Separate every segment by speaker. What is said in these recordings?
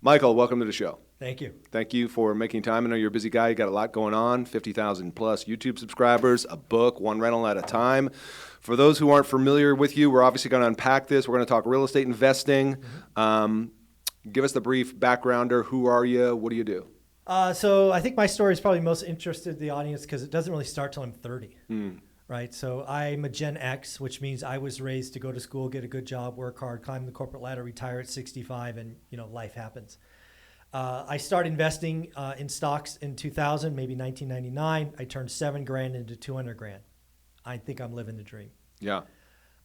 Speaker 1: Michael, welcome to the show.
Speaker 2: Thank you.
Speaker 1: Thank you for making time. I know you're a busy guy. You got a lot going on, 50,000 plus YouTube subscribers, a book, one rental at a time. For those who aren't familiar with you, we're obviously going to unpack this. We're going to talk real estate investing. Give us the brief backgrounder. Who are you? What do you do?
Speaker 2: So I think my story is probably most interested the audience because it doesn't really start till I'm 30. Right. So I'm a Gen X, which means I was raised to go to school, get a good job, work hard, climb the corporate ladder, retire at 65, and life happens. I started investing in stocks in 2000, maybe 1999. I turned $7,000 into $200,000. I think I'm living the dream.
Speaker 1: Yeah.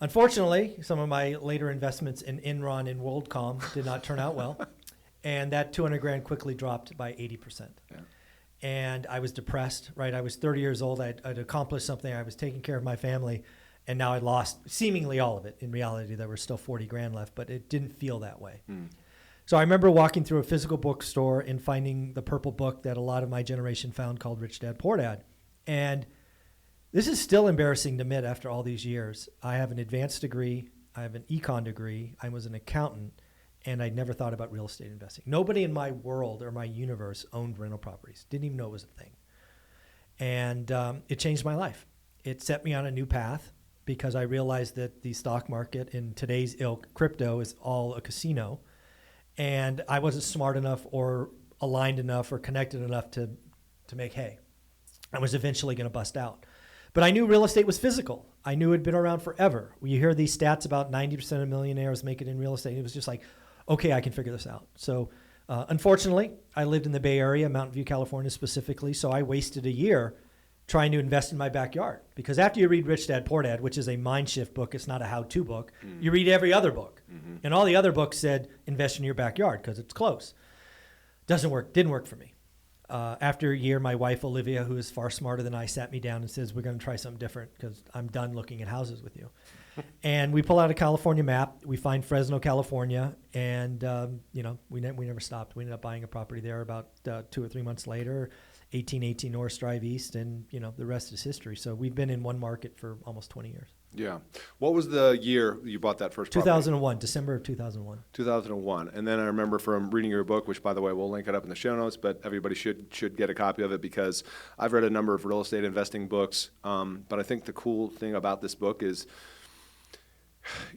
Speaker 2: Unfortunately, some of my later investments in Enron and WorldCom did not turn out well, and that $200,000 quickly dropped by 80%. Yeah. And I was depressed, right? I was 30 years old. I'd accomplished something. I was taking care of my family, and now I lost seemingly all of it. In reality, there was still $40,000 left, but it didn't feel that way. So I remember walking through a physical bookstore and finding the purple book that a lot of my generation found called Rich Dad, Poor Dad. And this is still embarrassing to admit after all these years. I have an advanced degree. I have an econ degree. I was an accountant. And I never thought about real estate investing. Nobody in my world or my universe owned rental properties. Didn't even know it was a thing. And it changed my life. It set me on a new path because I realized that the stock market in today's ilk, crypto, is all a casino. And I wasn't smart enough or aligned enough or connected enough to make hay. I was eventually going to bust out. But I knew real estate was physical. I knew it had been around forever. You hear these stats about 90% of millionaires make it in real estate. It was just like, okay, I can figure this out. So unfortunately, I lived in the Bay Area, Mountain View, California specifically, so I wasted a year trying to invest in my backyard. Because after you read Rich Dad, Poor Dad, which is a mind shift book, it's not a how-to book, you read every other book. And all the other books said, invest in your backyard because it's close. Doesn't work, didn't work for me. After a year, my wife, Olivia, who is far smarter than I, sat me down and says, we're going to try something different because I'm done looking at houses with you. And we pull out a California map. We find Fresno, California, and we never stopped. We ended up buying a property there about 2 or 3 months later, 1818 Norris Drive East, and the rest is history. So we've been in one market for almost 20 years.
Speaker 1: Yeah. What was the year you bought that first property?
Speaker 2: 2001, December of 2001.
Speaker 1: 2001. And then I remember from reading your book, which, by the way, we'll link it up in the show notes, but everybody should get a copy of it because I've read a number of real estate investing books. But I think the cool thing about this book is,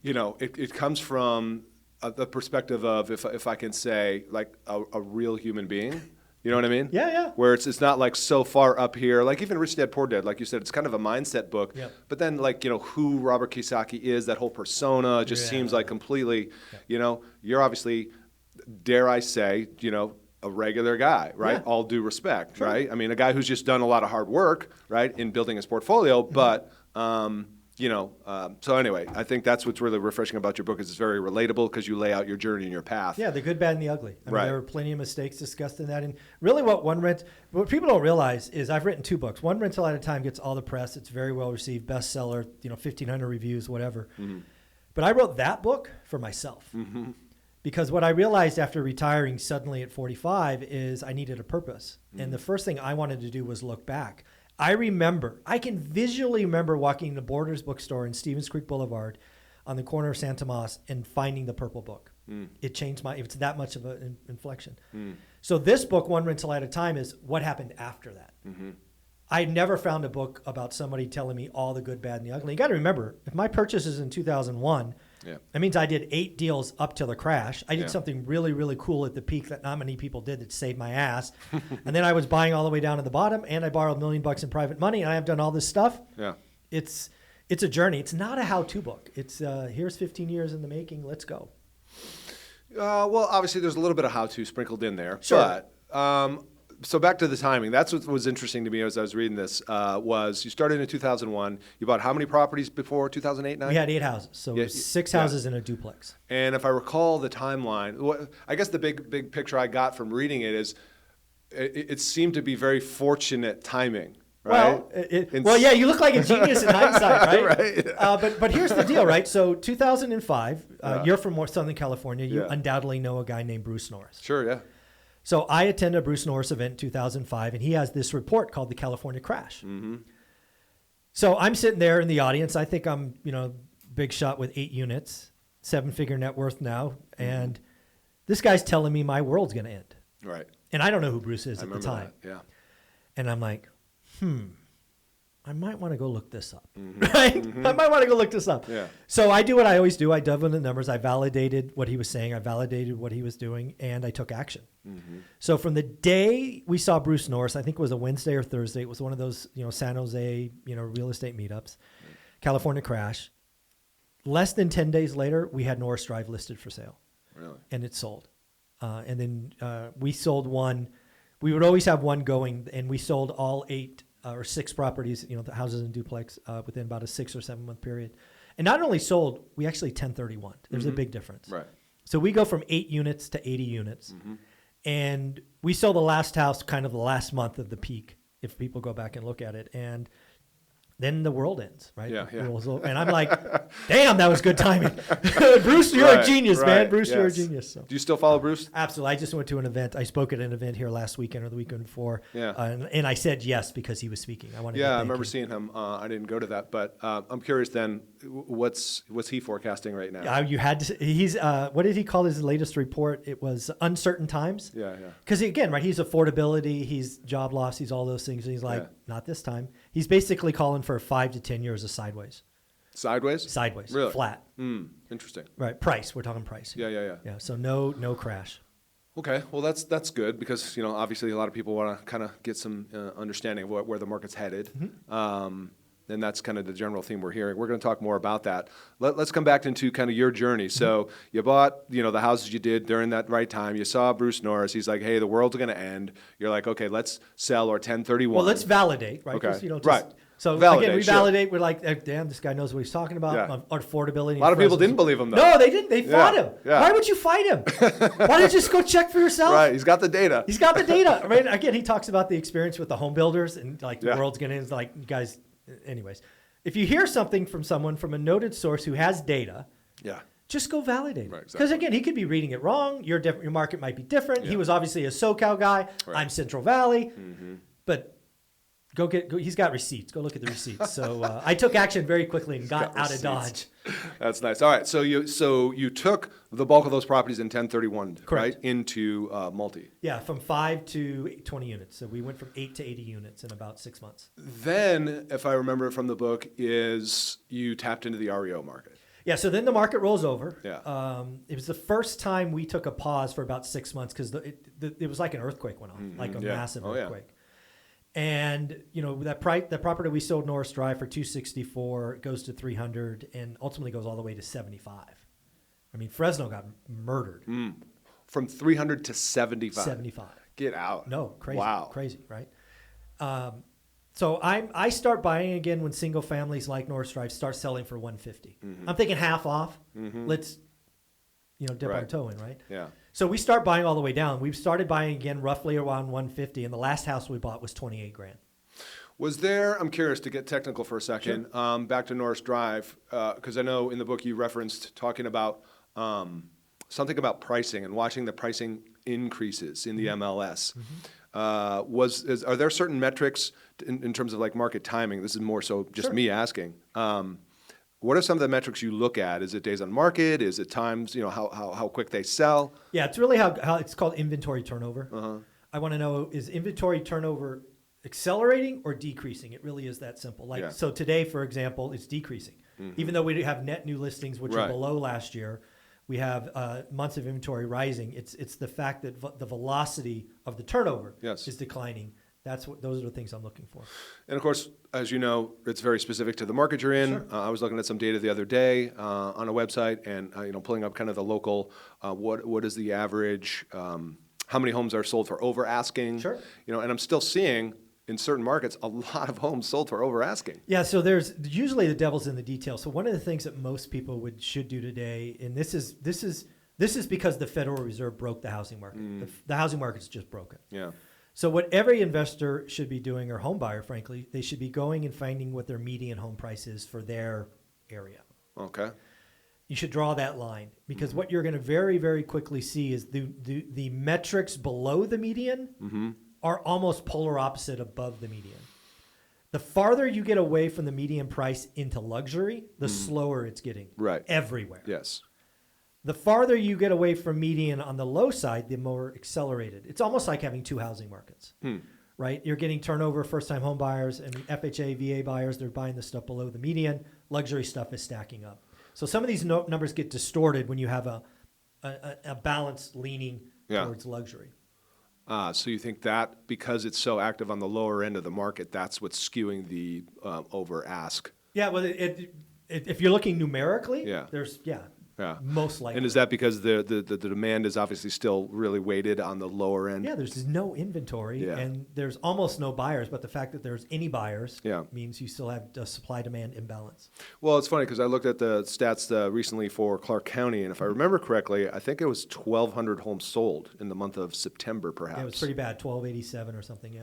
Speaker 1: it comes from the perspective of, if I can say, like a real human being. You know what I mean?
Speaker 2: Yeah.
Speaker 1: Where it's not like so far up here. Like even Rich Dad, Poor Dad, like you said, it's kind of a mindset book. Yep. But then who Robert Kiyosaki is, that whole persona just seems like completely, you're obviously, dare I say, a regular guy, right? Yeah. All due respect, sure. Right? I mean, a guy who's just done a lot of hard work, right, in building his portfolio, but so anyway, I think that's what's really refreshing about your book is it's very relatable because you lay out your journey and your path.
Speaker 2: Yeah, the good, bad, and the ugly. I mean,
Speaker 1: right.
Speaker 2: There were plenty of mistakes discussed in that. And really what people don't realize is I've written 2 books. One Rental at a Time gets all the press. It's very well received, bestseller, 1,500 reviews, whatever. Mm-hmm. But I wrote that book for myself. Mm-hmm. Because what I realized after retiring suddenly at 45 is I needed a purpose. Mm-hmm. And the first thing I wanted to do was look back. I can visually remember walking in the Borders bookstore in Stevens Creek Boulevard on the corner of San Tomas and finding the purple book. It changed it's that much of an inflection. So this book, One Rental at a Time, is what happened after that. Mm-hmm. I never found a book about somebody telling me all the good, bad, and the ugly. You got to remember, if my purchase is in 2001, that means I did 8 deals up till the crash. I did something really, really cool at the peak that not many people did that saved my ass. And then I was buying all the way down to the bottom, and I borrowed $1 million in private money, and I have done all this stuff. Yeah, it's a journey. It's not a how-to book. It's here's 15 years in the making. Let's go.
Speaker 1: Well, obviously, there's a little bit of how-to sprinkled in there.
Speaker 2: Sure.
Speaker 1: But so back to the timing. That's what was interesting to me as I was reading this, was you started in 2001. You bought how many properties before 2008, 9?
Speaker 2: We had 8 houses, so 6 houses in a duplex.
Speaker 1: And if I recall the timeline, I guess the big picture I got from reading it is it seemed to be very fortunate timing. Right?
Speaker 2: Well, yeah, you look like a genius in hindsight, right?
Speaker 1: Right.
Speaker 2: But here's the deal, right? So 2005, you're from Southern California. You undoubtedly know a guy named Bruce Norris.
Speaker 1: Sure, yeah.
Speaker 2: So I attended a Bruce Norris event in 2005, and he has this report called the California Crash. Mm-hmm. So I'm sitting there in the audience. I think I'm, big shot with 8 units, 7-figure net worth now. And This guy's telling me my world's going to end.
Speaker 1: Right.
Speaker 2: And I don't know who Bruce is
Speaker 1: I
Speaker 2: at the
Speaker 1: remember
Speaker 2: time.
Speaker 1: that. Yeah.
Speaker 2: And I'm like, I might want to go look this up, right? I might want to go look this up.
Speaker 1: Yeah.
Speaker 2: So I do what I always do. I dove into the numbers. I validated what he was saying. I validated what he was doing, and I took action. So from the day we saw Bruce Norris, I think it was a Wednesday or Thursday. It was one of those, San Jose, real estate meetups, California crash. Less than 10 days later, we had Norris Drive listed for sale.
Speaker 1: Really?
Speaker 2: And it sold. And then we sold one. We would always have one going, and we sold all 8 or 6 properties, the houses and duplex within about a 6 or 7 month period. And not only sold, we actually 1031. There's a big difference.
Speaker 1: Right.
Speaker 2: So we go from 8 units to 80 units. And we sold the last house kind of the last month of the peak, if people go back and look at it. And then the world ends, right?
Speaker 1: Yeah.
Speaker 2: And I'm like, damn, that was good timing. Bruce, you're a genius, man. Bruce, you're a genius. So.
Speaker 1: Do you still follow Bruce?
Speaker 2: Absolutely. I just went to an event. I spoke at an event here last weekend or the weekend before.
Speaker 1: Yeah.
Speaker 2: And I said yes because he was speaking. I wanted.
Speaker 1: Yeah, I remember seeing him. I didn't go to that, but I'm curious. Then, what's he forecasting right now?
Speaker 2: You had to. He's what did he call his latest report? It was uncertain times.
Speaker 1: Yeah.
Speaker 2: Because again, right? He's affordability. He's job loss. He's all those things. And he's like, not this time. He's basically calling for 5 to 10 years of sideways.
Speaker 1: Sideways?
Speaker 2: Sideways.
Speaker 1: Really?
Speaker 2: Flat.
Speaker 1: Interesting.
Speaker 2: Right. Price. We're talking price.
Speaker 1: Yeah.
Speaker 2: Yeah. So no crash.
Speaker 1: Okay. Well, that's good because obviously a lot of people want to kind of get some understanding of where the market's headed. And that's kind of the general theme we're hearing. We're going to talk more about that. Let's come back into kind of your journey. So you bought, the houses you did during that right time. You saw Bruce Norris. He's like, hey, the world's going to end. You're like, okay, let's sell or 1031.
Speaker 2: Well, let's validate, right?
Speaker 1: Okay.
Speaker 2: Right. So
Speaker 1: validate,
Speaker 2: again, we
Speaker 1: sure.
Speaker 2: validate. We're like, damn, this guy knows what he's talking about.
Speaker 1: Yeah.
Speaker 2: On affordability.
Speaker 1: A lot of people didn't believe him, though.
Speaker 2: No, they didn't. They fought him.
Speaker 1: Yeah.
Speaker 2: Why would you fight him? Why don't you just go check for yourself?
Speaker 1: Right. He's got the data.
Speaker 2: He's got the data. Right. Again, he talks about the experience with the home builders and like the world's going to end. Like, you guys, anyways, if you hear something from someone from a noted source who has data, just go validate it.
Speaker 1: Right,
Speaker 2: Because
Speaker 1: exactly.
Speaker 2: again, he could be reading it wrong. Your market might be different. He was obviously a SoCal guy.
Speaker 1: Right.
Speaker 2: I'm Central Valley, but go. He's got receipts. Go look at the receipts. So I took action very quickly and got out of Dodge.
Speaker 1: That's nice. All right. So you took the bulk of those properties in 1031,
Speaker 2: Correct.
Speaker 1: right, into multi.
Speaker 2: Yeah, from 5 to 20 units. So we went from 8 to 80 units in about 6 months.
Speaker 1: Then, if I remember from the book, is you tapped into the REO market.
Speaker 2: Yeah, so then the market rolls over.
Speaker 1: Yeah.
Speaker 2: It was the first time we took a pause for about 6 months because it was like an earthquake went on, like a massive earthquake. And that property we sold Norris Drive for $264 goes to $300 and ultimately goes all the way to $75. I mean, Fresno got murdered.
Speaker 1: From 300 to 75.
Speaker 2: 75.
Speaker 1: Get out.
Speaker 2: No, crazy.
Speaker 1: Wow.
Speaker 2: Crazy, right? So I start buying again when single families like Norris Drive start selling for $150. I'm thinking half off. Let's dip our toe in, right?
Speaker 1: Yeah.
Speaker 2: So we start buying all the way down. We've started buying again roughly around $150, and the last house we bought was $28,000.
Speaker 1: Was there, I'm curious to get technical for a second, back to Norris Drive, because I know in the book you referenced talking about something about pricing and watching the pricing increases in the MLS. Are there certain metrics in terms of like market timing? This is more so just me asking. What are some of the metrics you look at? Is it days on market? Is it times, how quick they sell?
Speaker 2: Yeah, it's really how it's called inventory turnover. I want to know, is inventory turnover accelerating or decreasing? It really is that simple. So today, for example, it's decreasing. Even though we have net new listings, which are below last year, we have months of inventory rising. It's the fact that the velocity of the turnover is declining. Those are the things I'm looking for.
Speaker 1: And of course, as you know, it's very specific to the market you're in.
Speaker 2: Sure.
Speaker 1: I was looking at some data the other day on a website, and pulling up kind of the local. What is the average? How many homes are sold for over asking?
Speaker 2: Sure.
Speaker 1: And I'm still seeing in certain markets a lot of homes sold for over asking.
Speaker 2: Yeah. So there's usually the devil's in the details. So one of the things that most people should do today, and this is because the Federal Reserve broke the housing market. The housing market's just broken.
Speaker 1: Yeah.
Speaker 2: So what every investor should be doing, or home buyer, frankly, they should be going and finding what their median home price is for their area.
Speaker 1: Okay.
Speaker 2: You should draw that line because what you're going to very, very quickly see is the metrics below the median are almost polar opposite above the median. The farther you get away from the median price into luxury, the slower it's getting.
Speaker 1: Right.
Speaker 2: Everywhere.
Speaker 1: Yes.
Speaker 2: The farther you get away from median on the low side, the more accelerated. It's almost like having two housing markets, right? You're getting turnover, first-time home buyers, and FHA, VA buyers. They're buying the stuff below the median. Luxury stuff is stacking up. So some of these numbers get distorted when you have a balance leaning towards luxury.
Speaker 1: So you think that because it's so active on the lower end of the market, that's what's skewing the over ask?
Speaker 2: Yeah, well, if you're looking numerically, there's most likely.
Speaker 1: And is that because the demand is obviously still really weighted on the lower end?
Speaker 2: Yeah, there's no inventory and there's almost no buyers, but the fact that there's any buyers means you still have a supply-demand imbalance.
Speaker 1: Well, it's funny because I looked at the stats recently for Clark County, and if I remember correctly, I think it was 1,200 homes sold in the month of September, perhaps.
Speaker 2: Yeah, it was pretty bad, 1,287 or something,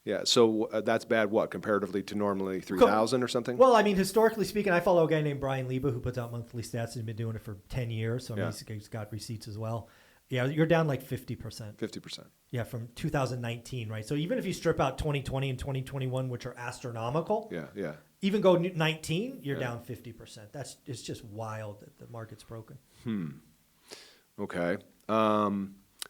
Speaker 1: Yeah, so that's bad what, comparatively to normally 3,000 or something?
Speaker 2: Well, I mean, historically speaking, I follow a guy named Brian Leba who puts out monthly stats. He's been doing it for 10 years, so he's got receipts as well. Yeah, you're down like 50%.
Speaker 1: 50%. Yeah,
Speaker 2: from 2019, right? So even if you strip out 2020 and 2021, which are astronomical, even go 19, you're down 50%. It's just wild that the market's broken.
Speaker 1: Okay.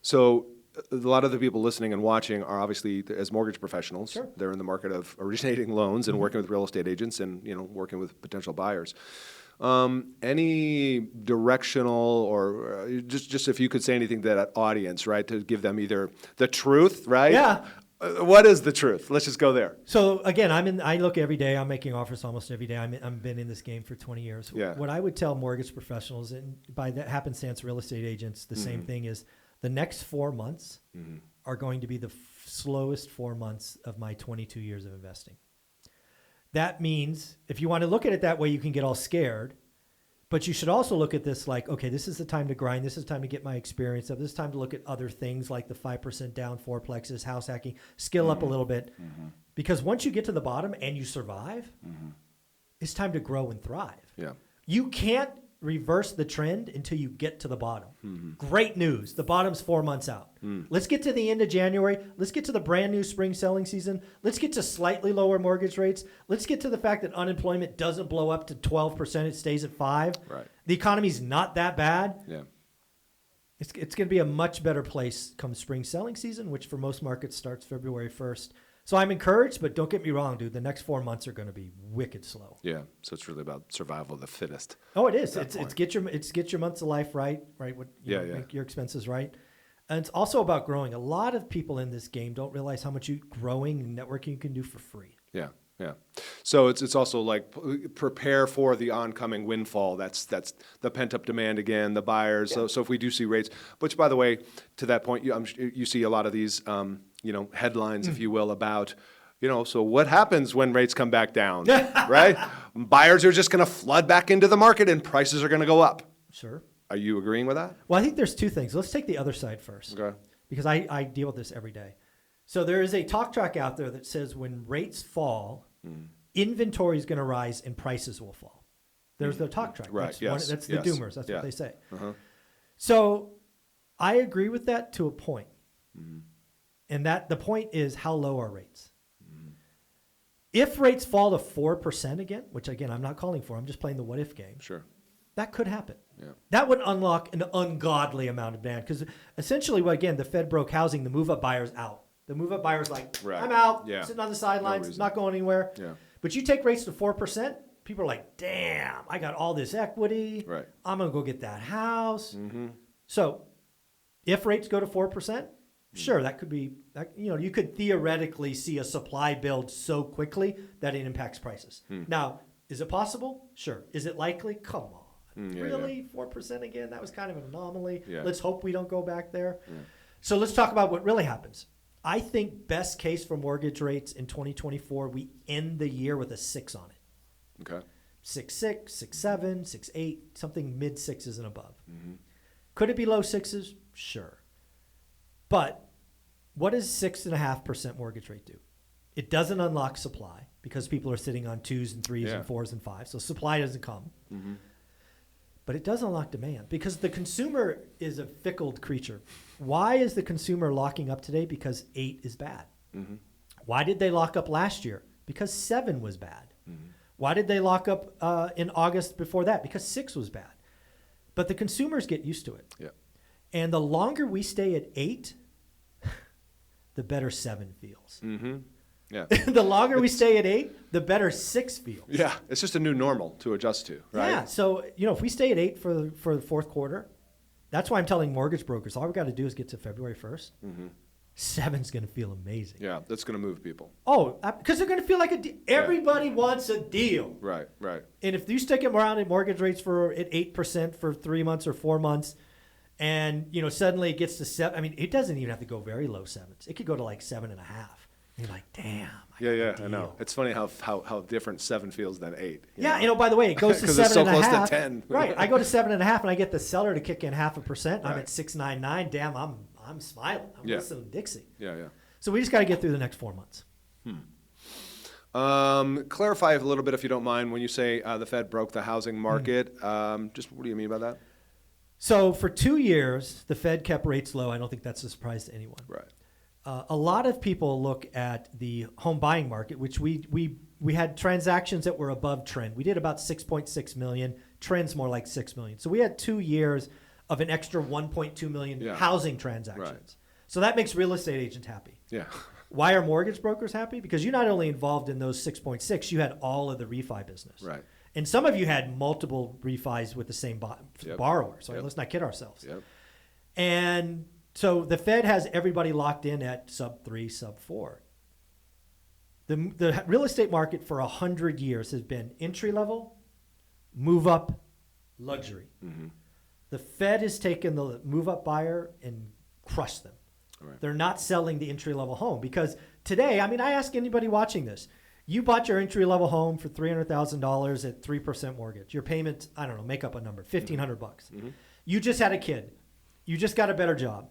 Speaker 1: So a lot of the people listening and watching are obviously as mortgage professionals.
Speaker 2: Sure.
Speaker 1: They're in the market of originating loans and working with real estate agents and working with potential buyers. Any directional or just if you could say anything to that audience, right, to give them either the truth, right?
Speaker 2: Yeah.
Speaker 1: What is the truth? Let's just go there.
Speaker 2: So again, I look every day. I'm making offers almost every day. I've been in this game for 20 years.
Speaker 1: Yeah.
Speaker 2: What I would tell mortgage professionals, and by that happenstance, real estate agents, the same thing is, the next 4 months are going to be the slowest 4 months of my 22 years of investing. That means if you want to look at it that way, you can get all scared, but you should also look at this like, okay, this is the time to grind. This is the time to get my experience up. This is time to look at other things like the 5% down fourplexes, house hacking, skill up a little bit. Because once you get to the bottom and you survive, it's time to grow and thrive.
Speaker 1: Yeah.
Speaker 2: You can't reverse the trend until you get to the bottom. Great news. The bottom's 4 months out. Let's get to the end of January. Let's get to the brand new spring selling season. Let's get to slightly lower mortgage rates. Let's get to the fact that unemployment doesn't blow up to 12%. It stays at 5%.
Speaker 1: Right.
Speaker 2: The economy's not that bad.
Speaker 1: Yeah.
Speaker 2: It's going to be a much better place come spring selling season, which for most markets starts February 1st. So I'm encouraged, but don't get me wrong, dude. The next 4 months are going to be wicked slow.
Speaker 1: Yeah. So it's really about survival of the fittest.
Speaker 2: Oh, it is. It's get your months of life right. Make your expenses right. And it's also about growing. A lot of people in this game don't realize how much growing and networking you can do for free.
Speaker 1: Yeah. Yeah. So it's also like prepare for the oncoming windfall. That's the pent up demand again, the buyers. Yeah. So if we do see rates, which by the way, to that point, you see a lot of these headlines, if you will, about so what happens when rates come back down, right? Buyers are just going to flood back into the market and prices are going to go up.
Speaker 2: Sure.
Speaker 1: Are you agreeing with that?
Speaker 2: Well, I think there's two things. Let's take the other side first.
Speaker 1: Okay.
Speaker 2: Because I deal with this every day. So there is a talk track out there that says when rates fall, inventory is going to rise and prices will fall. There's the talk track.
Speaker 1: Right.
Speaker 2: That's the doomers. That's what they say. So I agree with that to a point. And that the point is, how low are rates? If rates fall to 4% again, which again I'm not calling for, I'm just playing the what if game.
Speaker 1: Sure.
Speaker 2: That could happen.
Speaker 1: Yeah.
Speaker 2: That would unlock an ungodly amount of demand because essentially, again, the Fed broke housing. The move-up buyer's out. The move-up buyer's like, I'm out, sitting on the sidelines, not going anywhere. Yeah. But you take rates to 4%, people are like, damn, I got all this equity.
Speaker 1: Right.
Speaker 2: I'm going to go get that house. So if rates go to 4%, sure, that could be, you could theoretically see a supply build so quickly that it impacts prices. Now, is it possible? Sure. Is it likely? Come on. Really? 4% again? That was kind of an anomaly. Yeah. Let's hope we don't go back there. Yeah. So let's talk about what really happens. I think best case for mortgage rates in 2024, we end the year with a 6 on it.
Speaker 1: Okay.
Speaker 2: 6.6, 6.7, 6.8, something mid 6s and above. Could it be low 6s? Sure. But what does 6.5% mortgage rate do? It doesn't unlock supply because people are sitting on 2s and 3s and 4s and 5s. So supply doesn't come. But it does unlock demand because the consumer is a fickle creature. Why is the consumer locking up today? Because 8 is bad. Why did they lock up last year? Because 7 was bad. Why did they lock up in August before that? Because 6 was bad. But the consumers get used to it.
Speaker 1: Yeah.
Speaker 2: And the longer we stay at 8, the better 7 feels.
Speaker 1: Mm-hmm. Yeah.
Speaker 2: The longer we stay at 8, the better 6 feels.
Speaker 1: Yeah. It's just a new normal to adjust to, right?
Speaker 2: Yeah. So, if we stay at 8 for the fourth quarter, that's why I'm telling mortgage brokers, all we got to do is get to February 1st. Mm-hmm. 7's going to feel amazing.
Speaker 1: Yeah. That's going to move people.
Speaker 2: Oh, because they're going to feel like everybody wants a deal.
Speaker 1: Right. Right.
Speaker 2: And if you stick them around at mortgage rates at 8% for 3 months or 4 months, and suddenly it gets to 7, I mean, it doesn't even have to go very low 7s. It could go to like 7.5. You're like, damn.
Speaker 1: I know. It's funny how different 7 feels than 8.
Speaker 2: Yeah, by the way, it goes to 7.5.
Speaker 1: It's so close to 10.
Speaker 2: Right. I go to 7.5, and I get the seller to kick in 0.5%.
Speaker 1: Right.
Speaker 2: I'm at 6.99. Damn, I'm smiling. I'm listening to Dixie.
Speaker 1: Yeah.
Speaker 2: So we just got to get through the next 4 months.
Speaker 1: Clarify a little bit, if you don't mind, when you say the Fed broke the housing market. Just what do you mean by that?
Speaker 2: So for 2 years, the Fed kept rates low. I don't think that's a surprise to anyone.
Speaker 1: Right.
Speaker 2: A lot of people look at the home buying market, which we had transactions that were above trend. We did about 6.6 million. Trend's more like 6 million. So we had 2 years of an extra 1.2 million housing transactions. Right. So that makes real estate agents happy.
Speaker 1: Yeah.
Speaker 2: Why are mortgage brokers happy? Because you're not only involved in those 6.6, you had all of the refi business.
Speaker 1: Right.
Speaker 2: And some of you had multiple refis with the same borrower. So let's not kid ourselves.
Speaker 1: Yep.
Speaker 2: And so the Fed has everybody locked in at sub 3, sub 4. The real estate market for 100 years has been entry level, move up, luxury. Mm-hmm. The Fed has taken the move up buyer and crushed them. Right. They're not selling the entry level home because today, I mean, I ask anybody watching this, you bought your entry level home for $300,000 at 3% mortgage. Your payment, I don't know, make up a number, $1,500 bucks. Mm-hmm. You just had a kid. You just got a better job.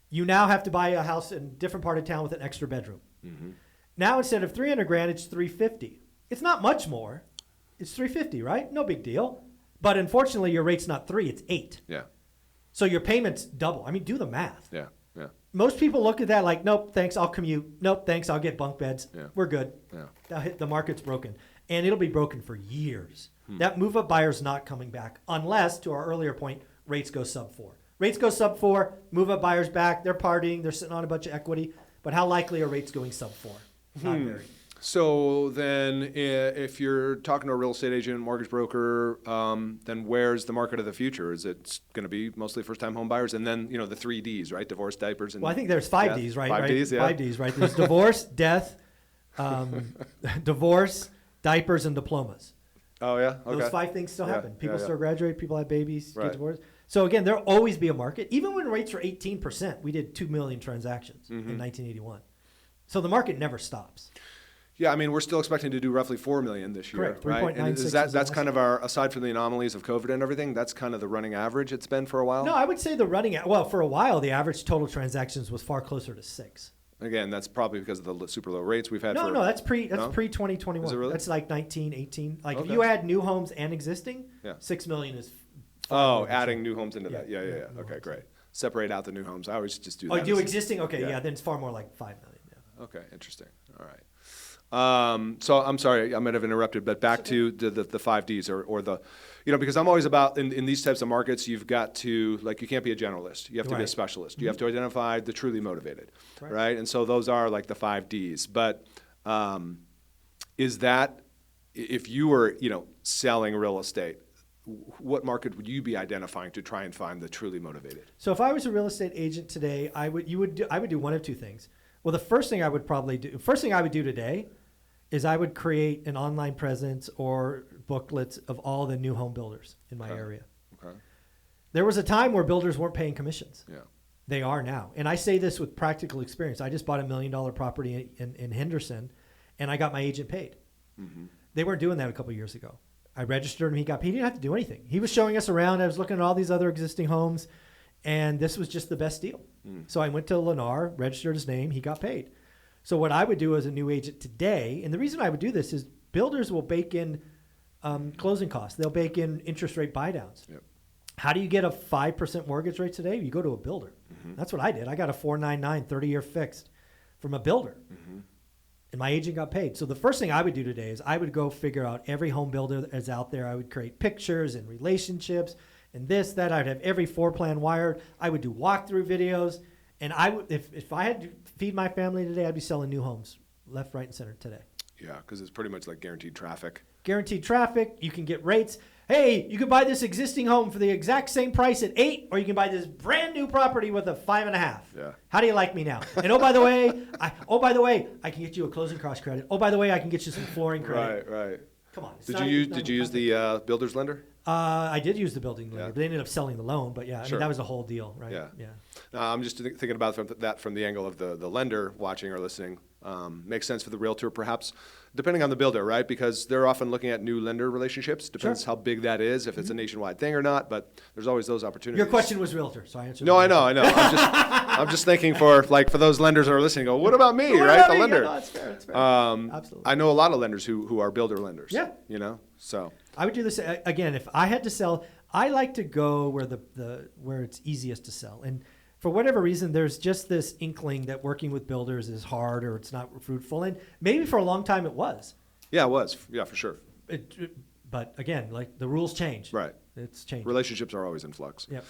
Speaker 2: You now have to buy a house in a different part of town with an extra bedroom. Mm-hmm. Now instead of $300,000, it's $350,000. It's not much more. It's $350,000, right? No big deal. But unfortunately, your rate's not 3; it's 8.
Speaker 1: Yeah.
Speaker 2: So your payment's double. I mean, do the math.
Speaker 1: Yeah.
Speaker 2: Most people look at that like, nope, thanks, I'll commute. Nope, thanks, I'll get bunk beds. Yeah. We're good. Yeah. The market's broken. And it'll be broken for years. That move-up buyer's not coming back unless, to our earlier point, rates go sub 4. Rates go sub 4, move-up buyers back, they're partying, they're sitting on a bunch of equity. But how likely are rates going sub 4? Not very.
Speaker 1: So then if you're talking to a real estate agent, mortgage broker, then where's the market of the future? Is it going to be mostly first-time home buyers? And then, the 3 Ds, right? Divorce, diapers, and
Speaker 2: well, I think there's 5
Speaker 1: death.
Speaker 2: Ds, right?
Speaker 1: 5 Ds, yeah.
Speaker 2: 5 Ds, right? There's divorce, death, divorce, diapers, and diplomas.
Speaker 1: Oh, yeah? Okay.
Speaker 2: Those 5 things still happen. People still graduate, people have babies,
Speaker 1: right.
Speaker 2: get divorced. So again, there'll always be a market. Even when rates were 18%, we did 2 million transactions in 1981. So the market never stops.
Speaker 1: Yeah, I mean, we're still expecting to do roughly 4 million this year,
Speaker 2: correct.
Speaker 1: right? And that's kind of our, aside from the anomalies of COVID and everything, that's kind of the running average it's been for a while?
Speaker 2: No, I would say for a while, the average total transactions was far closer to 6.
Speaker 1: Again, that's probably because of the super low rates we've had.
Speaker 2: No, that's pre-2021.
Speaker 1: Is it really?
Speaker 2: That's like 19, 18. Like if you add new homes and existing, 6 million is.
Speaker 1: Adding new homes into that. Yeah. Okay, great. Separate out the new homes. I always just do that.
Speaker 2: Oh, do existing? Okay, then it's far more like 5 million. Yeah.
Speaker 1: Okay, interesting. All right. So I'm sorry, I might have interrupted, but back to the 5 Ds or the, because I'm always about in these types of markets, you've got to, like, you can't be a generalist. You have to be a specialist. You have to identify the truly motivated, right? And so those are like the 5 Ds. But is that, if you were, selling real estate, what market would you be identifying to try and find the truly motivated?
Speaker 2: So if I was a real estate agent today, I would do one of 2 things. Well, the first thing I would do today is I would create an online presence or booklets of all the new home builders in my area. Okay. There was a time where builders weren't paying commissions. Yeah. They are now. And I say this with practical experience. I just bought $1 million property in Henderson, and I got my agent paid. Mm-hmm. They weren't doing that a couple of years ago. I registered him. He got paid. He didn't have to do anything. He was showing us around. I was looking at all these other existing homes, and this was just the best deal. So I went to Lennar, registered his name. He got paid. So what I would do as a new agent today, and the reason I would do this is builders will bake in closing costs. They'll bake in interest rate buy downs. Yep. How do you get a 5% mortgage rate today? You go to a builder. Mm-hmm. That's what I did. I got a 4.99 30-year fixed from a builder. Mm-hmm. And my agent got paid. So the first thing I would do today is I would go figure out every home builder that's out there. I would create pictures and relationships, and this, that. I'd have every floor plan wired. I would do walkthrough videos. And I would, if I had to feed my family today, I'd be selling new homes left, right, and center today.
Speaker 1: Yeah, because it's pretty much like guaranteed traffic.
Speaker 2: Guaranteed traffic. You can get rates. Hey, you can buy this existing home for the exact same price at 8, or you can buy this brand new property with a 5.5.
Speaker 1: Yeah.
Speaker 2: How do you like me now? And oh by the way, I can get you a closing cost credit. Oh by the way, I can get you some flooring credit.
Speaker 1: Right.
Speaker 2: Come on.
Speaker 1: Did you use the builder's lender?
Speaker 2: I did use the building lender, but they ended up selling the loan. But yeah, I mean, that was a whole deal, right?
Speaker 1: Yeah. I'm just thinking about that from the angle of the lender watching or listening. Makes sense for the realtor, perhaps, depending on the builder, right? Because they're often looking at new lender relationships. Depends how big that is, if it's a nationwide thing or not. But there's always those opportunities.
Speaker 2: Your question was realtor, so I answered.
Speaker 1: No, I know. I'm just thinking for those lenders that are listening. Go, what about me, right? The lender.
Speaker 2: Yeah, no, it's fair. It's fair. Absolutely.
Speaker 1: I know a lot of lenders who are builder lenders.
Speaker 2: Yeah.
Speaker 1: So
Speaker 2: I would do this again if I had to sell. I like to go where it's easiest to sell. And for whatever reason, there's just this inkling that working with builders is hard or it's not fruitful. And maybe for a long time it was.
Speaker 1: Yeah, it was. Yeah, for sure.
Speaker 2: But again, like the rules change.
Speaker 1: Right.
Speaker 2: It's changed.
Speaker 1: Relationships are always in flux.
Speaker 2: Yep.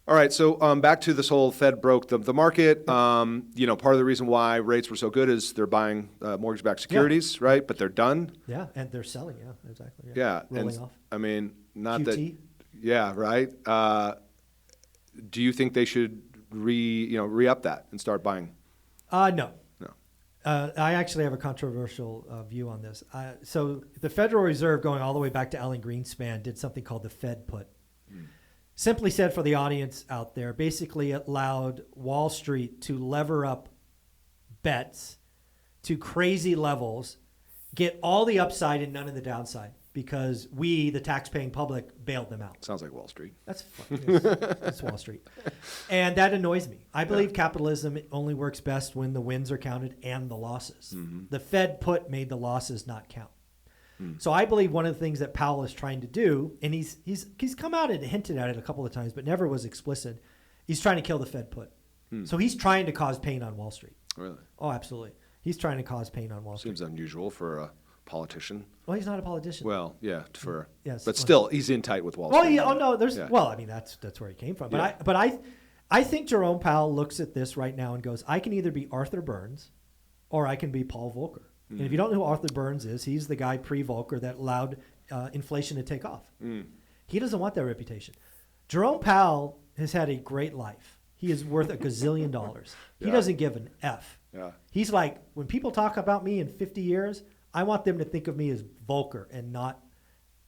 Speaker 1: All right, so back to this whole Fed broke the market. Part of the reason why rates were so good is they're buying mortgage-backed securities, right? But they're done.
Speaker 2: Yeah, and they're selling. Yeah, exactly.
Speaker 1: Yeah,
Speaker 2: rolling off.
Speaker 1: I mean, not
Speaker 2: QT.
Speaker 1: that. Yeah, right. Do you think they should re-up that and start buying?
Speaker 2: No.
Speaker 1: No.
Speaker 2: I actually have a controversial view on this. So the Federal Reserve, going all the way back to Alan Greenspan, did something called the Fed put. Simply said, for the audience out there, basically it allowed Wall Street to lever up bets to crazy levels, get all the upside and none of the downside, because we, the tax-paying public, bailed them out.
Speaker 1: Sounds like Wall Street.
Speaker 2: That's Wall Street. And that annoys me. I believe capitalism only works best when the wins are counted and the losses. Mm-hmm. The Fed put made the losses not count. So I believe one of the things that Powell is trying to do, and he's come out and hinted at it a couple of times, but never was explicit, he's trying to kill the Fed put. So he's trying to cause pain on Wall Street.
Speaker 1: Really?
Speaker 2: Oh, absolutely. He's trying to cause pain on Wall Street.
Speaker 1: Seems unusual for a politician.
Speaker 2: Well, he's not a politician.
Speaker 1: Well, yeah,
Speaker 2: yes,
Speaker 1: but still, he's in tight with Wall Street.
Speaker 2: Well, I mean, that's where he came from. But I think Jerome Powell looks at this right now and goes, I can either be Arthur Burns or I can be Paul Volcker. And if you don't know who Arthur Burns is, he's the guy pre-Volcker that allowed inflation to take off. He doesn't want that reputation. Jerome Powell has had a great life. He is worth $1 gazillion. He doesn't give an F.
Speaker 1: Yeah.
Speaker 2: He's like, when people talk about me in 50 years, I want them to think of me as Volcker and not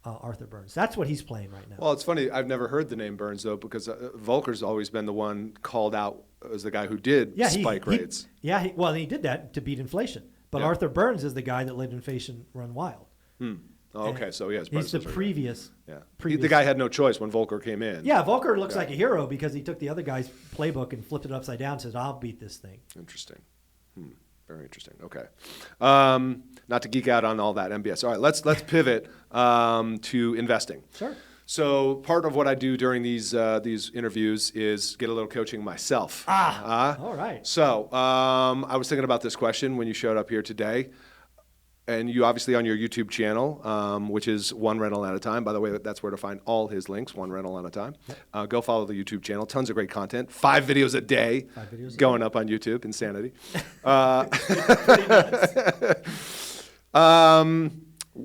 Speaker 2: Arthur Burns. That's what he's playing right now.
Speaker 1: Well, it's funny. I've never heard the name Burns, though, because Volcker's always been the one called out as the guy who did spike rates.
Speaker 2: He did that to beat inflation. But Arthur Burns is the guy that let inflation run wild.
Speaker 1: Oh, okay, so yes,
Speaker 2: he's the previous.
Speaker 1: Yeah, the guy had no choice when Volcker came in.
Speaker 2: Yeah, Volcker looks like a hero because he took the other guy's playbook and flipped it upside down and says, I'll beat this thing.
Speaker 1: Interesting. Very interesting. Okay. Not to geek out on all that MBS. All right, let's pivot to investing.
Speaker 2: Sure.
Speaker 1: So part of what I do during these interviews is get a little coaching myself.
Speaker 2: All right.
Speaker 1: So I was thinking about this question when you showed up here today, and you obviously on your YouTube channel, which is One Rental at a Time. By the way, that's where to find all his links. One Rental at a Time. Yep. Go follow the YouTube channel. Tons of great content. 5 videos a day. Going up on YouTube. Insanity.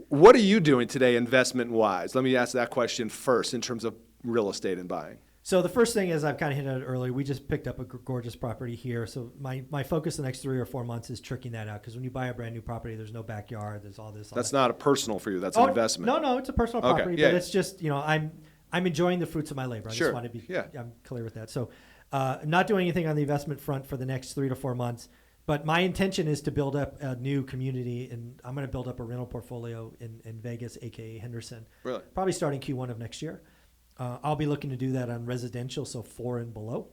Speaker 1: What are you doing today investment-wise? Let me ask that question first in terms of real estate and buying.
Speaker 2: So the first thing is, I've kind of hinted at it earlier, we just picked up a gorgeous property here. So my focus the next 3 or 4 months is tricking that out, because when you buy a brand new property, there's no backyard, there's all this.
Speaker 1: That's not a personal for you. That's an investment.
Speaker 2: No, it's a personal property, but it's just, I'm enjoying the fruits of my labor. I just want to be I'm clear with that. So I'm not doing anything on the investment front for the next 3 to 4 months. But my intention is to build up a new community, and I'm going to build up a rental portfolio in Vegas, a.k.a. Henderson.
Speaker 1: Really?
Speaker 2: Probably starting Q1 of next year. I'll be looking to do that on residential, so 4 and below.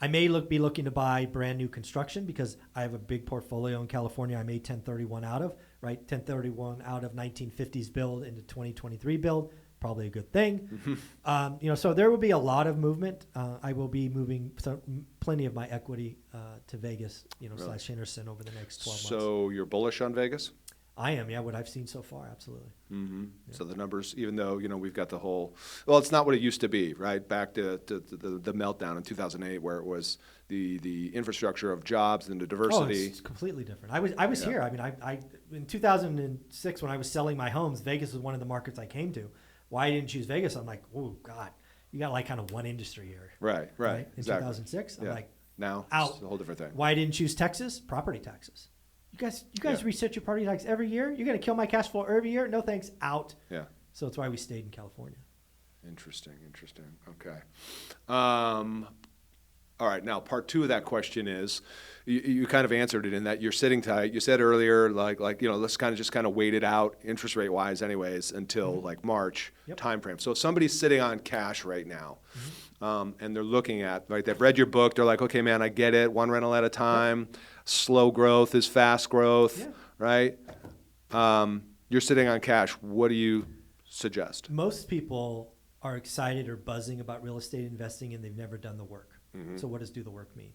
Speaker 2: I may be looking to buy brand new construction because I have a big portfolio in California I made 1031 out of, right? 1031 out of 1950s build into 2023 build. Probably a good thing. So there will be a lot of movement. I will be moving plenty of my equity to Vegas, / Henderson over the next 12 months.
Speaker 1: So you're bullish on Vegas?
Speaker 2: I am, yeah, what I've seen so far, absolutely.
Speaker 1: Mm-hmm. Yeah. So the numbers, even though, we've got the whole, well, it's not what it used to be, right? Back to the meltdown in 2008 where it was the infrastructure of jobs and the diversity.
Speaker 2: Oh, it's completely different. I was here. I mean, I in 2006 when I was selling my homes, Vegas was one of the markets I came to. Why I didn't choose Vegas? I'm like, oh, God, you got like kind of one industry here.
Speaker 1: Right. In
Speaker 2: exactly. 2006, I'm like,
Speaker 1: now
Speaker 2: out.
Speaker 1: It's a whole different thing.
Speaker 2: Why I didn't choose Texas? Property taxes. You guys reset your property tax every year? You're going to kill my cash flow every year? No thanks, out.
Speaker 1: Yeah.
Speaker 2: So that's why we stayed in California.
Speaker 1: Interesting. Okay. All right. Now, part two of that question is, you kind of answered it in that you're sitting tight. You said earlier, like let's just kind of wait it out, interest rate wise, anyways, until like March time frame. So if somebody's sitting on cash right now, and they're looking at, right, they've read your book, they're like, okay, man, I get it. One rental at a time. Slow growth is fast growth, right? You're sitting on cash. What do you suggest?
Speaker 2: Most people are excited or buzzing about real estate investing and they've never done the work. So what does do the work mean?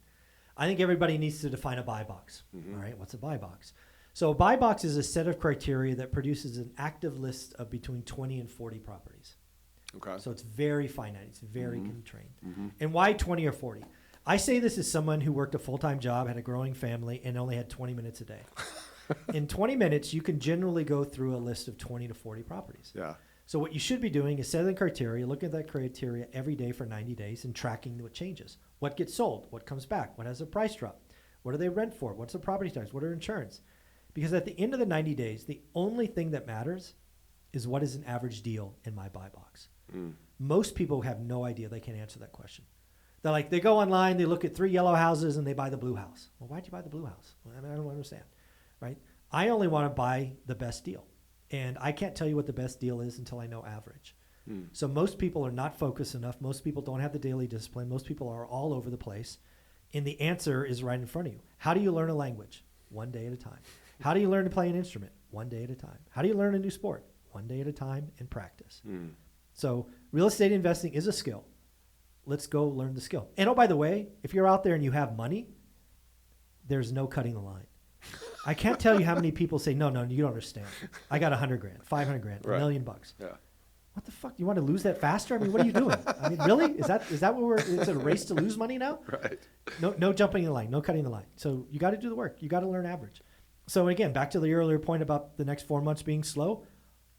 Speaker 2: I think everybody needs to define a buy box. All right, what's a buy box? So a buy box is a set of criteria that produces an active list of between 20 and 40 properties.
Speaker 1: Okay.
Speaker 2: So it's very finite. It's very constrained. And why 20 or 40? I say this as someone who worked a full-time job, had a growing family, and only had 20 minutes a day. In 20 minutes, you can generally go through a list of 20 to 40 properties.
Speaker 1: Yeah.
Speaker 2: So what you should be doing is setting criteria, looking at that criteria every day for 90 days and tracking what changes. What gets sold? What comes back? What has a price drop? What do they rent for? What's the property tax? What are insurance? Because at the end of the 90 days, the only thing that matters is what is an average deal in my buy box. Most people have no idea. They can't answer that question. They're like, they go online, they look at 3 yellow houses, and they buy the blue house. Well, why'd you buy the blue house? Well, I don't understand, right? I only want to buy the best deal. And I can't tell you what the best deal is until I know average. So most people are not focused enough. Most people don't have the daily discipline. Most people are all over the place. And the answer is right in front of you. How do you learn a language? One day at a time. How do you learn to play an instrument? One day at a time. How do you learn a new sport? One day at a time and practice. So real estate investing is a skill. Let's go learn the skill. And oh, by the way, if you're out there and you have money, there's no cutting the line. I can't tell you how many people say, no, you don't understand. I got $100,000, $500,000, $1 million. Yeah. What the fuck? You want to lose that faster? I mean, what are you doing? I mean, really? Is that what it's a race to lose money now?
Speaker 1: Right.
Speaker 2: No jumping the line, no cutting the line. So you got to do the work. You got to learn average. So again, back to the earlier point about the next 4 months being slow.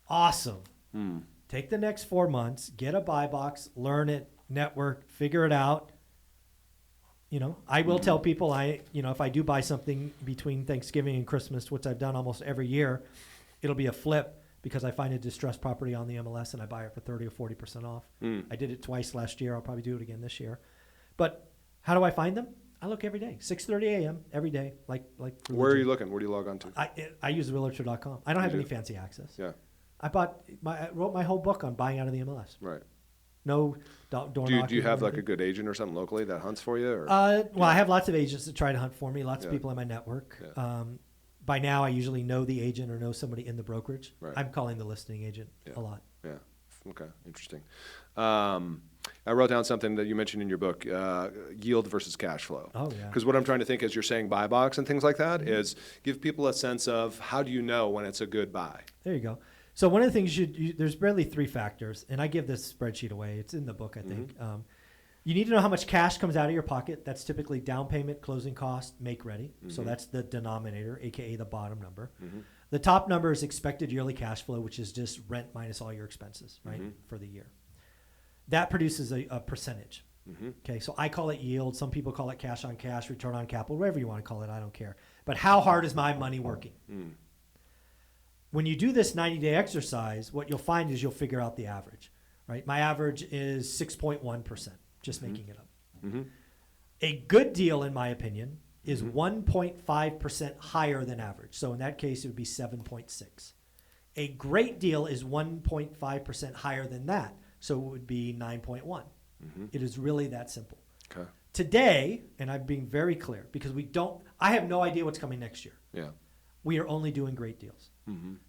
Speaker 2: Awesome. Take the next 4 months, get a buy box, learn it, network, figure it out. I will tell people if I do buy something between Thanksgiving and Christmas, which I've done almost every year, it'll be a flip because I find a distressed property on the MLS and I buy it for 30 or 40% off. I did it twice last year. I'll probably do it again this year. But how do I find them? I look every day, 6:30 a.m. every day. Like.
Speaker 1: Where are you looking? Where do you log on to?
Speaker 2: I use realtor.com. I don't have any fancy access.
Speaker 1: Yeah.
Speaker 2: I wrote my whole book on buying out of the MLS.
Speaker 1: Right.
Speaker 2: No door knocking.
Speaker 1: Do you have like a good agent or something locally that hunts for you? Or?
Speaker 2: Well, I have lots of agents that try to hunt for me. Lots of people in my network. Yeah. By now, I usually know the agent or know somebody in the brokerage. Right. I'm calling the listing agent a lot.
Speaker 1: Yeah. Okay. Interesting. I wrote down something that you mentioned in your book, yield versus cash flow.
Speaker 2: Oh, yeah.
Speaker 1: Because what I'm trying to think as you're saying buy box and things like that is give people a sense of how do you know when it's a good buy?
Speaker 2: There you go. So one of the things there's barely 3 factors, and I give this spreadsheet away. It's in the book, I think. You need to know how much cash comes out of your pocket. That's typically down payment, closing cost, make ready. So that's the denominator, aka the bottom number. The top number is expected yearly cash flow, which is just rent minus all your expenses, right, for the year. That produces a percentage. Okay, so I call it yield. Some people call it cash on cash, return on capital, whatever you want to call it. I don't care. But how hard is my money working? When you do this 90-day exercise, what you'll find is you'll figure out the average, right? My average is 6.1%, just making it up. A good deal, in my opinion, is 1.5% higher than average. So in that case, it would be 7.6. A great deal is 1.5% higher than that. So it would be 9.1. It is really that simple.
Speaker 1: Okay.
Speaker 2: Today, and I'm being very clear, because I have no idea what's coming next year.
Speaker 1: Yeah.
Speaker 2: We are only doing great deals.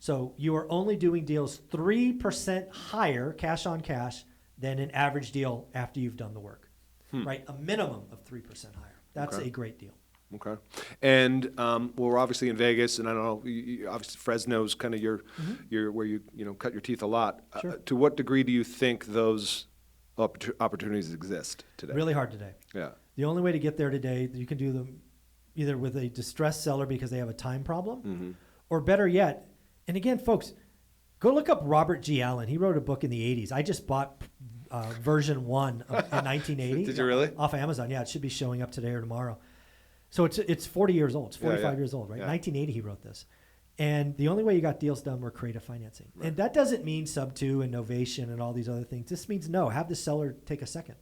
Speaker 2: So you are only doing deals 3% higher, cash on cash, than an average deal after you've done the work, right? A minimum of 3% higher. That's a great deal.
Speaker 1: Okay. And well, we're obviously in Vegas, and I don't know, obviously Fresno's kind of your where you cut your teeth a lot.
Speaker 2: Sure.
Speaker 1: To what degree do you think those opportunities exist today?
Speaker 2: Really hard today.
Speaker 1: Yeah.
Speaker 2: The only way to get there today, you can do them either with a distressed seller because they have a time problem, or better yet, and again, folks, go look up Robert G. Allen. He wrote a book in the 80s. I just bought version 1 in 1980.
Speaker 1: Did you really?
Speaker 2: Off of Amazon. Yeah, it should be showing up today or tomorrow. So it's 40 years old. It's 45 years old, right?
Speaker 1: Yeah.
Speaker 2: 1980 he wrote this. And the only way you got deals done were creative financing. Right. And that doesn't mean sub-2 and novation and all these other things. This means have the seller take a second.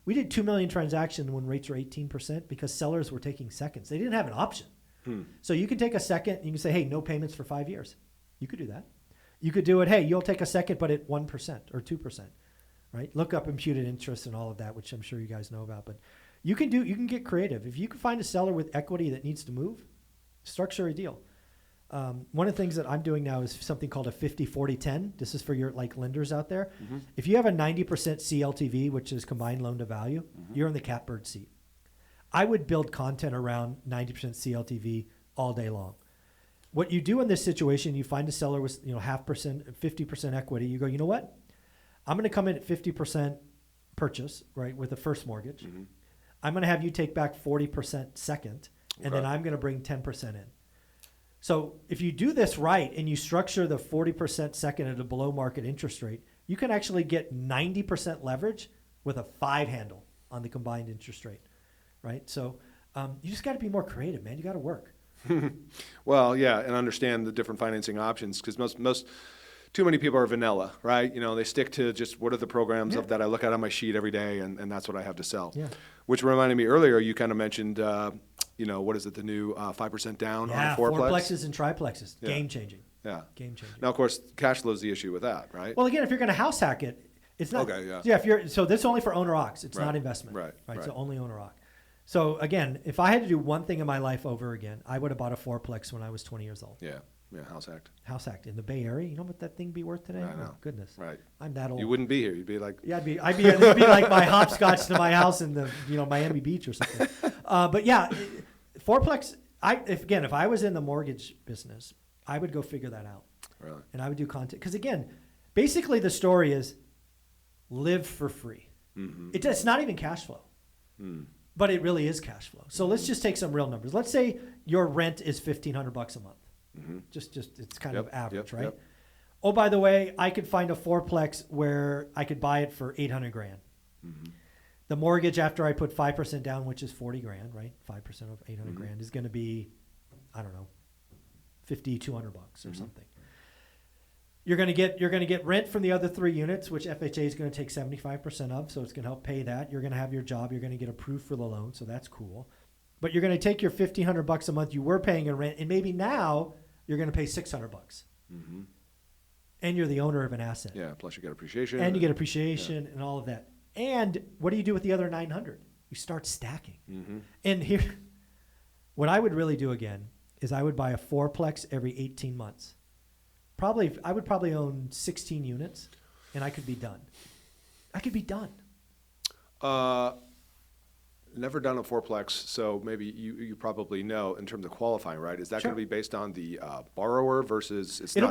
Speaker 2: We did 2 million transactions when rates were 18% because sellers were taking seconds. They didn't have an option. So you can take a second and you can say, hey, no payments for 5 years. You could do that. You could do it, hey, you'll take a second, but at 1% or 2%, right? Look up imputed interest and all of that, which I'm sure you guys know about. But you can get creative. If you can find a seller with equity that needs to move, structure a deal. One of the things that I'm doing now is something called a 50-40-10. This is for your lenders out there. If you have a 90% CLTV, which is combined loan to value, you're in the catbird seat. I would build content around 90% CLTV all day long. What you do in this situation, you find a seller with 0.5%, 50% equity. You go, you know what? I'm going to come in at 50% purchase, right, with the first mortgage. I'm going to have you take back 40% second, and then I'm going to bring 10% in. So if you do this right and you structure the 40% second at a below market interest rate, you can actually get 90% leverage with a 5 handle on the combined interest rate, right? So you just got to be more creative, man. You got to work.
Speaker 1: Well, yeah, and understand the different financing options because most too many people are vanilla, right? They stick to just what are the programs that I look at on my sheet every day, and that's what I have to sell. Yeah. Which reminded me earlier, you kind of mentioned, what is it, the new 5% down on a fourplex?
Speaker 2: Fourplexes and triplexes, game changing.
Speaker 1: Yeah,
Speaker 2: game changing.
Speaker 1: Now, of course, cash flow is the issue with that, right?
Speaker 2: Well, again, if you're going to house hack it, it's not. Okay, yeah. So this is only for owner occs. It's not investment. Right. So only owner occ. So again, if I had to do one thing in my life over again, I would have bought a fourplex when I was 20 years old. Yeah, house hacked. House hacked in the Bay Area. You know what that thing be worth today?
Speaker 1: I know.
Speaker 2: Oh, goodness.
Speaker 1: Right.
Speaker 2: I'm that old.
Speaker 1: You wouldn't be here. You'd be like.
Speaker 2: Yeah, it'd be like my hopscotch to my house in the Miami Beach or something. But yeah, fourplex. If I was in the mortgage business, I would go figure that out.
Speaker 1: Really.
Speaker 2: And I would do content because again, basically the story is live for free. It's not even cash flow. But it really is cash flow. So let's just take some real numbers. Let's say your rent is $1,500 a month. Just it's kind of average, right? Yep. Oh, by the way, I could find a fourplex where I could buy it for $800,000. The mortgage after I put 5% down, which is $40,000, right? 5% of $800,000 is going to be, I don't know, $200 or something. You're going to get rent from the other 3 units, which FHA is going to take 75% of, so it's going to help pay that. You're going to have your job. You're going to get approved for the loan, so that's cool. But you're going to take your $1,500 a month you were paying in rent, and maybe now you're going to pay $600. And you're the owner of an asset.
Speaker 1: Yeah, plus you get appreciation.
Speaker 2: And you get appreciation and all of that. And what do you do with the other 900? You start stacking. And here, what I would really do again is I would buy a fourplex every 18 months. I would probably own 16 units, and I could be done.
Speaker 1: Never done a fourplex, so maybe you probably know in terms of qualifying, right? Is that going to be based on the borrower versus
Speaker 2: it'll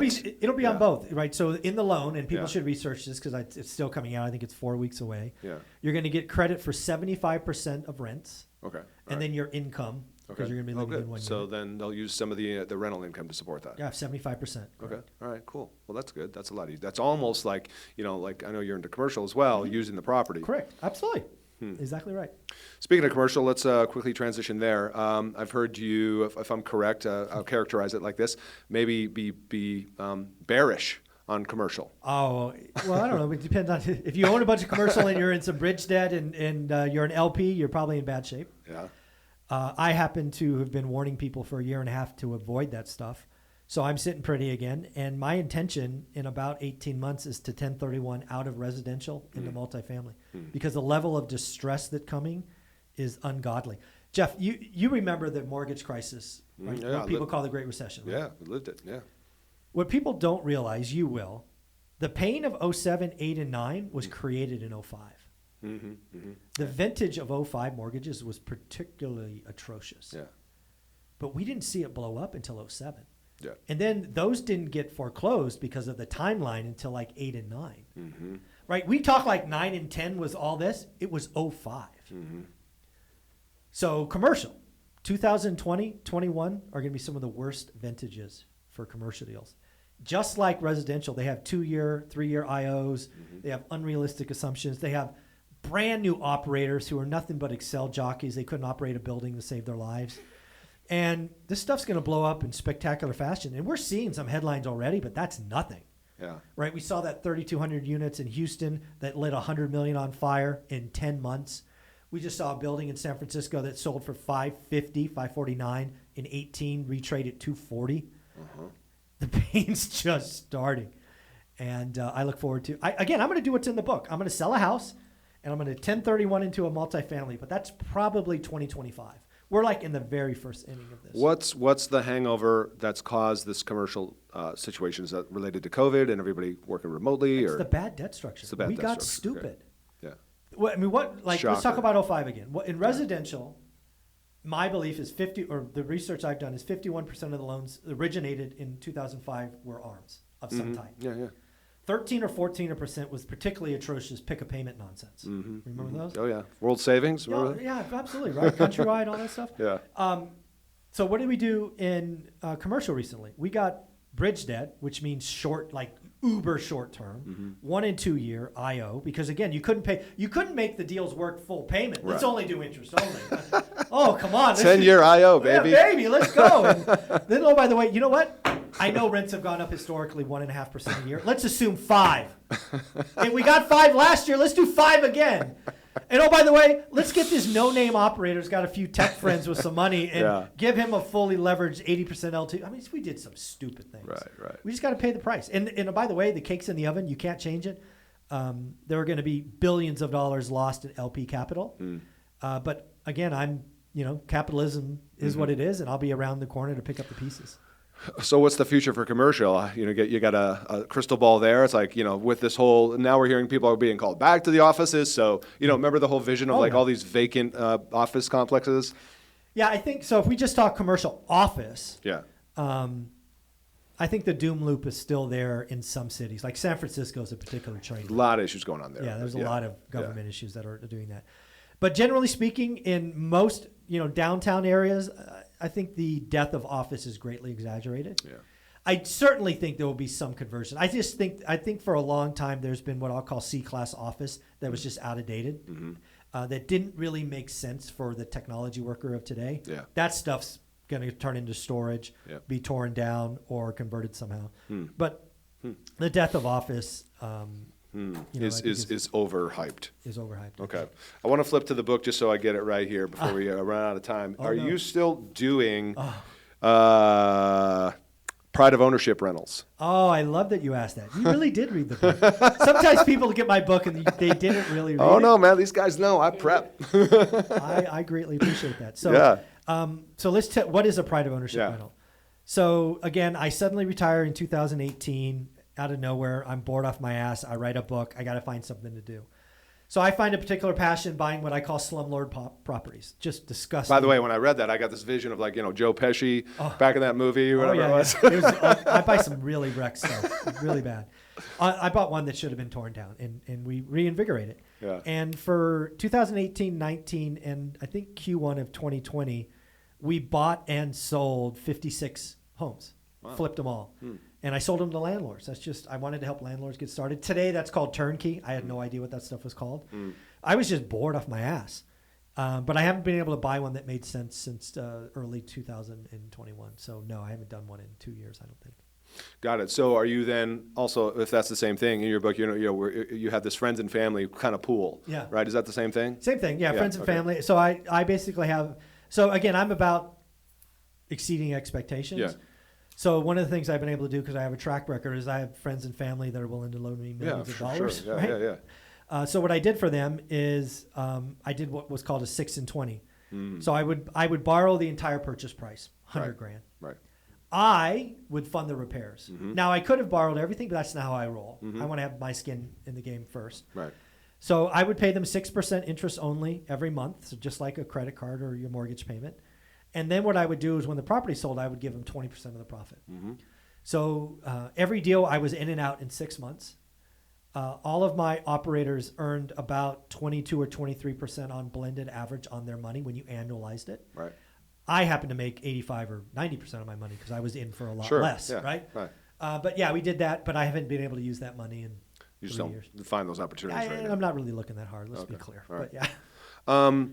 Speaker 2: be on both, right? So in the loan, and people should research this because it's still coming out. I think it's 4 weeks away. Yeah, you're going to get credit for 75% of rents. Okay, and then your income. Because you're going to be living in one unit.
Speaker 1: So then they'll use some of the rental income to support that.
Speaker 2: Yeah, 75%.
Speaker 1: Okay. All right, cool. Well, that's good. That's a lot easier. That's almost like, like I know you're into commercial as well, using the property.
Speaker 2: Correct. Absolutely. Exactly right.
Speaker 1: Speaking of commercial, let's quickly transition there. I've heard you, if I'm correct, I'll characterize it like this, maybe be bearish on commercial.
Speaker 2: Oh, well, I don't know. It depends on if you own a bunch of commercial and you're in some bridge debt and you're an LP, you're probably in bad shape.
Speaker 1: Yeah.
Speaker 2: I happen to have been warning people for 1.5 years to avoid that stuff. So I'm sitting pretty again. And my intention in about 18 months is to 1031 out of residential into multifamily because the level of distress that's coming is ungodly. Jeff, you remember the mortgage crisis, right? What people call the Great Recession. Right?
Speaker 1: Yeah, we lived it, yeah.
Speaker 2: What people don't realize, you will, the pain of 07, 8, and 9 was created in 05. The vintage of 05 mortgages was particularly atrocious.
Speaker 1: Yeah.
Speaker 2: but we didn't see it blow up until 2007.
Speaker 1: Yeah.
Speaker 2: And then those didn't get foreclosed because of the timeline until like 8 and 9.
Speaker 1: Mm-hmm.
Speaker 2: Right? We talk like 9 and 10 was all this. It was 05.
Speaker 1: Mm-hmm.
Speaker 2: So commercial, 2020, 21 are going to be some of the worst vintages for commercial deals. Just like residential, they have 2-year, 3-year IOs. Mm-hmm. They have unrealistic assumptions. They have brand new operators who are nothing but Excel jockeys. They couldn't operate a building to save their lives. And this stuff's going to blow up in spectacular fashion. And we're seeing some headlines already, but that's nothing.
Speaker 1: Yeah.
Speaker 2: Right? We saw that 3,200 units in Houston that lit $100 million on fire in 10 months. We just saw a building in San Francisco that sold for $550, $549 in 18, retrade at $240. Uh-huh. The pain's just starting. And I look forward to, I'm going to do what's in the book. I'm going to sell a house, and I'm going to 1031 into a multifamily, but that's probably 2025. We're like in the very first inning of this.
Speaker 1: What's the hangover that's caused this commercial situation? Is that related to COVID and everybody working remotely?
Speaker 2: It's the bad debt structure. We got stupid.
Speaker 1: Okay. Yeah.
Speaker 2: Well, I mean,
Speaker 1: Shocker.
Speaker 2: let's talk about 05 again. In residential, my belief is the research I've done is 51% of the loans originated in 2005 were ARMs of some type.
Speaker 1: Yeah, yeah.
Speaker 2: 13 or 14% was particularly atrocious pick a payment nonsense. Mm-hmm. Remember those?
Speaker 1: Oh, yeah. World Savings?
Speaker 2: Yeah, absolutely. Right. Countrywide, all that stuff.
Speaker 1: Yeah.
Speaker 2: So what did we do in commercial recently? We got bridge debt, which means short, like uber short term, 1 and 2 year IO, because again, you couldn't make the deals work full payment. Let's only do interest only. Oh, come on.
Speaker 1: 10-year IO, baby.
Speaker 2: Yeah, baby, let's go. And then, oh, by the way, you know what? I know rents have gone up historically 1.5% a year. Let's assume 5. And we got 5 last year. Let's do 5 again. And oh, by the way, let's get this no-name operator who's got a few tech friends with some money and give him a fully leveraged 80% LT. I mean, we did some stupid things.
Speaker 1: Right.
Speaker 2: We just got to pay the price. And by the way, the cake's in the oven. You can't change it. There are going to be billions of dollars lost in LP capital. But again, capitalism is what it is, and I'll be around the corner to pick up the pieces.
Speaker 1: So what's the future for commercial? You got a crystal ball there. It's like, with this whole, now we're hearing people are being called back to the offices. So, remember the whole vision of all these vacant office complexes?
Speaker 2: Yeah, I think so. If we just talk commercial office, I think the doom loop is still there in some cities. Like San Francisco is a particular train.
Speaker 1: A lot of issues going on there.
Speaker 2: Yeah, there's a lot of government issues that are doing that. But generally speaking, in most, downtown areas, I think the death of office is greatly exaggerated. Yeah. I certainly think there will be some conversion. I think for a long time there's been what I'll call C-class office that was just outdated, that didn't really make sense for the technology worker of today. Yeah. That stuff's going to turn into storage, be torn down, or converted somehow. But the death of office
Speaker 1: is overhyped.
Speaker 2: Is overhyped.
Speaker 1: Okay. I want to flip to the book just so I get it right here before we run out of time. Are you still doing pride of ownership rentals?
Speaker 2: Oh, I love that you asked that. You really did read the book. Sometimes people get my book and they didn't really read it.
Speaker 1: Oh, no, man. These guys know. I prep.
Speaker 2: I greatly appreciate that. So, so what is a pride of ownership rental? So, again, I suddenly retire in 2018 out of nowhere. I'm bored off my ass. I write a book. I got to find something to do. So I find a particular passion buying what I call slumlord properties. Just disgusting.
Speaker 1: By the way, when I read that, I got this vision of Joe Pesci back in that movie or whatever it was.
Speaker 2: I buy some really wrecked stuff, really bad. I bought one that should have been torn down, and we reinvigorate it. Yeah. And for 2018, 19, and I think Q1 of 2020, we bought and sold 56 homes, flipped them all. And I sold them to landlords. I wanted to help landlords get started. Today, that's called turnkey. I had no idea what that stuff was called. I was just bored off my ass. But I haven't been able to buy one that made sense since early 2021. So, no, I haven't done one in 2 years, I don't think.
Speaker 1: Got it. So are you then also, if that's the same thing in your book, you have this friends and family kind of pool, right? Is that the same thing?
Speaker 2: Same thing, friends and family. So I basically have, so again, I'm about exceeding expectations. Yeah. So one of the things I've been able to do, because I have a track record, is I have friends and family that are willing to loan me millions of dollars.
Speaker 1: Sure.
Speaker 2: Right? So what I did for them is I did what was called a 6 and 20. So I would borrow the entire purchase price, $100,000.
Speaker 1: Right.
Speaker 2: I would fund the repairs. Now I could have borrowed everything, but that's not how I roll. I want to have my skin in the game first.
Speaker 1: Right.
Speaker 2: So I would pay them 6% interest only every month, so just like a credit card or your mortgage payment. And then what I would do is when the property sold, I would give them 20% of the profit. So every deal I was in and out in 6 months. All of my operators earned about 22 or 23% on blended average on their money when you annualized it.
Speaker 1: Right.
Speaker 2: I happened to make 85 or 90% of my money because I was in for a lot less, right? But yeah, we did that, but I haven't been able to use that money in
Speaker 1: You just
Speaker 2: 3
Speaker 1: don't
Speaker 2: years.
Speaker 1: find those opportunities right now.
Speaker 2: I'm not really looking that hard. Let's be clear.
Speaker 1: Right.
Speaker 2: But yeah.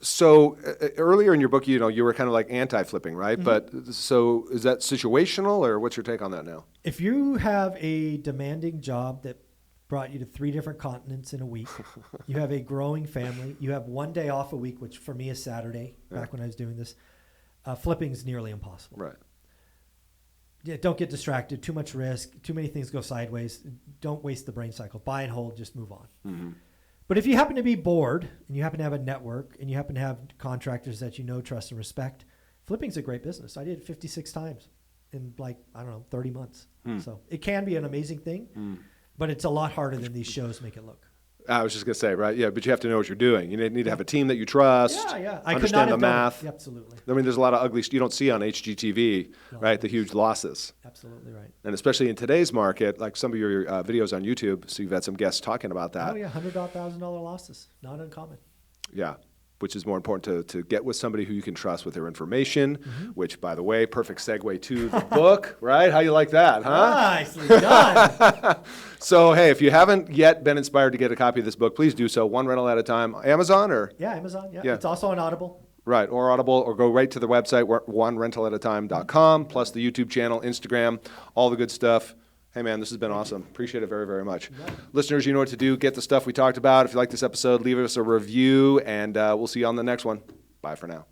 Speaker 1: So earlier in your book, you were kind of like anti-flipping, right? But so is that situational, or what's your take on that now?
Speaker 2: If you have a demanding job that brought you to 3 different continents in a week, you have a growing family, you have 1 day off a week, which for me is Saturday, back when I was doing this, flipping is nearly impossible.
Speaker 1: Right.
Speaker 2: Yeah, don't get distracted. Too much risk. Too many things go sideways. Don't waste the brain cycle. Buy and hold. Just move on. But if you happen to be bored and you happen to have a network and you happen to have contractors that you know, trust, and respect, flipping's a great business. I did it 56 times in 30 months. So it can be an amazing thing, but it's a lot harder than these shows make it look.
Speaker 1: I was just going to say, right? Yeah, but you have to know what you're doing. You need to have a team that you trust.
Speaker 2: I could
Speaker 1: understand
Speaker 2: not have
Speaker 1: the math.
Speaker 2: done it. Absolutely.
Speaker 1: I mean, there's a lot of ugly you don't see on HGTV, right? The huge losses.
Speaker 2: Absolutely right.
Speaker 1: And especially in today's market, like some of your videos on YouTube, so you've had some guests talking about that.
Speaker 2: Oh yeah, $100,000 losses, not uncommon.
Speaker 1: Yeah, which is more important to get with somebody who you can trust with their information, which, by the way, perfect segue to the book, right? How you like that, huh?
Speaker 2: Nicely done.
Speaker 1: So, hey, if you haven't yet been inspired to get a copy of this book, please do so, one rental at a time. Amazon or?
Speaker 2: Yeah, Amazon. Yeah.
Speaker 1: Yeah.
Speaker 2: It's also on Audible.
Speaker 1: Right, or Audible, or go right to the website, onerentalatatime.com, plus the YouTube channel, Instagram, all the good stuff. Hey, man, this has been awesome. Appreciate it very, very much. Listeners, you know what to do. Get the stuff we talked about. If you like this episode, leave us a review, and we'll see you on the next one. Bye for now.